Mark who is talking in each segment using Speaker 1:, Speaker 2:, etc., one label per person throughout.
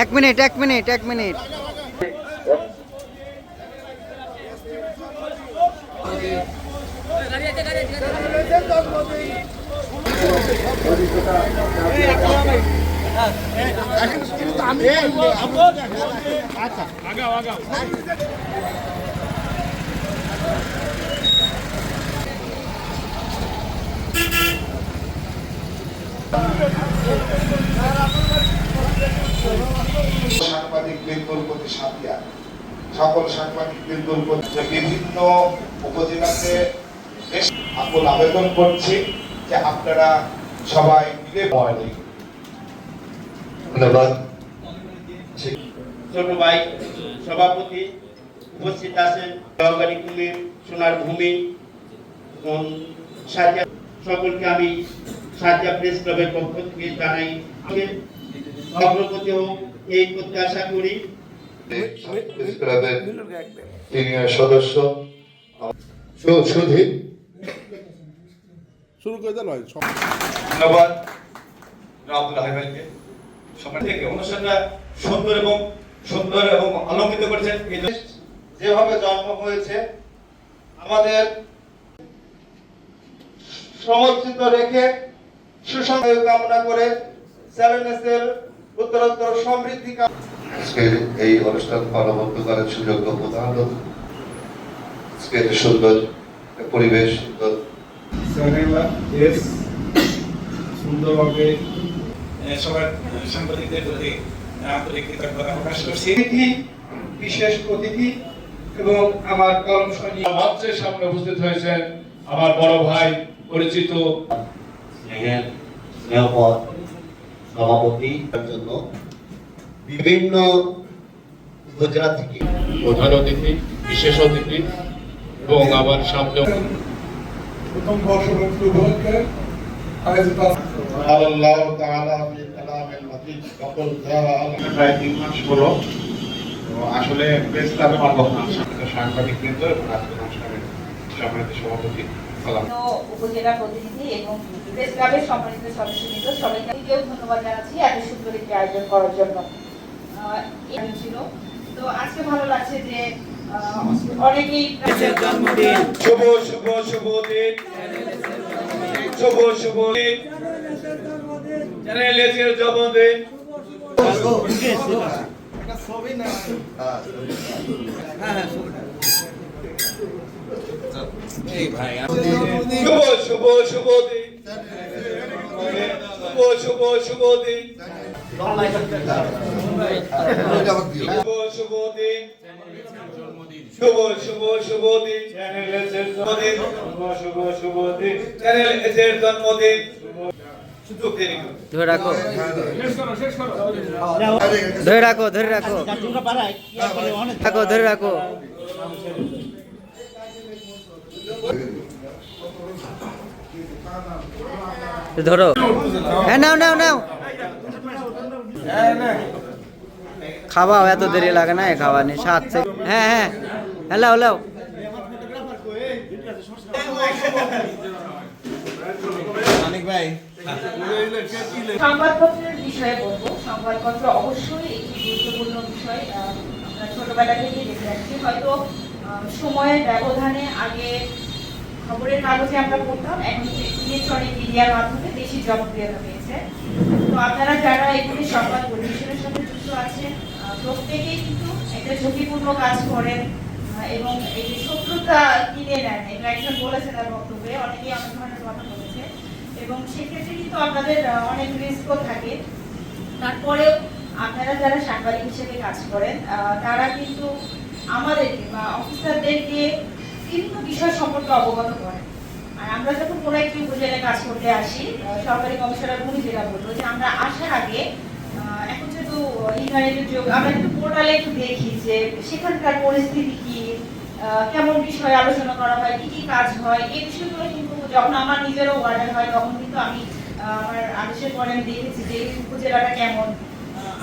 Speaker 1: এক মিনিট এক মিনিট এক মিনিট।
Speaker 2: সাংবাদিক বৃন্দর প্রতি সাথিয়া সকল সাংবাদিক বৃন্দর প্রতি বিভিন্ন উপজেলাতে আকুল আবেদন করছি যে আপনারা সবাই মিলে ধন্যবাদ।
Speaker 3: ছোট ভাই সভাপতি উপস্থিত আছেন, সহকারী কুমির সোনার ভূমি সকলকে আমি সাজিয়া প্রেস ক্লাবের পক্ষ থেকে জানাই অগ্রগতি হোক এই প্রত্যাশা করি।
Speaker 2: প্রেস ক্লাবের সিনিয়র সদস্য সুধীর
Speaker 4: শুরু করে দেন।
Speaker 2: ধন্যবাদ রাহুল হাইভাইকে সবাই থেকে অনুষ্ঠানটা সুন্দর এবং আলোকিত করেছেন। যেভাবে জন্ম হয়েছে আমাদের সমর্থিত রেখে সুসংখ্য কামনা করে চ্যালেঞ্জের উত্তরোত্তর সমৃদ্ধি আজকের এই অনুষ্ঠান ফলবন্ত করার সুযোগ প্রদান আজকের সুন্দর পরিবেশ
Speaker 5: সুন্দরভাবে সবার সাংবাদিকদের প্রতি আন্তরিক কৃতজ্ঞতা প্রকাশ করছি। বিশেষ অতিথি এবং আমার কলম সৈনিক মঞ্চের সামনে উপস্থিত হয়েছেন আমার বড় ভাই পরিচিত
Speaker 3: স্নেহপদ সভাপতি জন্য বিভিন্ন উপজেলা থেকে
Speaker 5: প্রধান অতিথি, বিশেষ অতিথি এবং আমার সামনে
Speaker 4: প্রথম বর্ষপূর্তি উপলক্ষে আয়োজিত
Speaker 2: আল্লাহ তাআলা ফি কালামিল মাজিদ ওয়াকুল
Speaker 5: প্রায় 3 মাস হলো। তো আসলে প্রেস ক্লাবের সাংবাদিক কিন্তু আজকের অনুষ্ঠানের সম্মানিত সভাপতি
Speaker 6: উপজেলা প্রতিনিধি এবং প্রেস ক্লাবের সম্মানিত সদস্যবৃন্দ সবাইকে ধন্যবাদ জানাচ্ছি এত সুন্দর একটি আয়োজন করার জন্য। ছিল তো আজকে ভালো লাগছে যে অনেকেই
Speaker 5: জন্মদিন শুভ শুভ শুভ দিন শুভ শুভ দিন চ্যানেল এর জন্মদিন শুভ শুভ শুভ দিন শুভ শুভ শুভ দিন শুভ শুভ দিন শুভ শুভ শুভ দিন চ্যানেল এর জন্মদিন শুভ শুভ দিন চ্যানেল এর জন্মদিন সুযোগ দেরি
Speaker 1: ধরে রাখো ধরে রাখো ধরে রাখো রাখো ধরে রাখো। ধরো হ্যাঁ নাও নাও নাও খাওয়াও, এত দেরি লাগে না খাওয়া নেই 7 সেকেন্ড। হ্যাঁ হ্যাঁ হ্যালো হ্যালো
Speaker 6: সংবাদপত্রের বিষয়ে বলবো। সংবাদপত্র অবশ্যই একটি গুরুত্বপূর্ণ বিষয়। আমরা ছোটবেলা থেকে দেখে আসছি, হয়তো সময়ের ব্যবধানে আগে খবরের কাগজে আমরা পড়তাম, এখন ইলেকট্রনিক মিডিয়ার মাধ্যমে বেশি জনপ্রিয়তা পেয়েছে। তো আপনারা যারা এগুলি সংবাদ পরিবেশনের সাথে যুক্ত আছেন প্রত্যেকেই কিন্তু একটা ঝুঁকিপূর্ণ কাজ করেন এবং এই যে শত্রুতা কিনে নেন, এটা একজন বলেছে তার বক্তব্যে, অনেকেই অনেক ধরনের কথা বলেছে এবং সেক্ষেত্রে কিন্তু আপনাদের অনেক রিস্কও থাকে। তারপরেও আপনারা যারা সাংবাদিক হিসেবে কাজ করেন তারা কিন্তু আমাদেরকে বা অফিসারদেরকে বিভিন্ন বিষয় সম্পর্কে অবগত করেন। আর আমরা যখন কোনো একটি উপজেলায় কাজ করতে আসি, সরকারি কমিশনার ভূমি যেটা বলবো যে আমরা আসার আগে এখন যেহেতু ইন্টারনেটের যুগ, আমরা একটু পোর্টালে একটু দেখি যে সেখানকার পরিস্থিতি কি, কেমন বিষয়ে আলোচনা করা হয়, কি কি কাজ হয়, এই বিষয়গুলো কিন্তু যখন আমার নিজেরও ওয়ার্ডার হয় তখন কিন্তু আমি আমার আদেশের পরে আমি দেখেছি যে এই উপজেলাটা কেমন।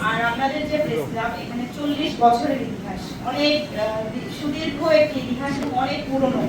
Speaker 6: আর আপনাদের যে প্রেস ক্লাব, এখানে 40 বছরের ইতিহাস, অনেক সুদীর্ঘ একটি ইতিহাস এবং অনেক পুরনো।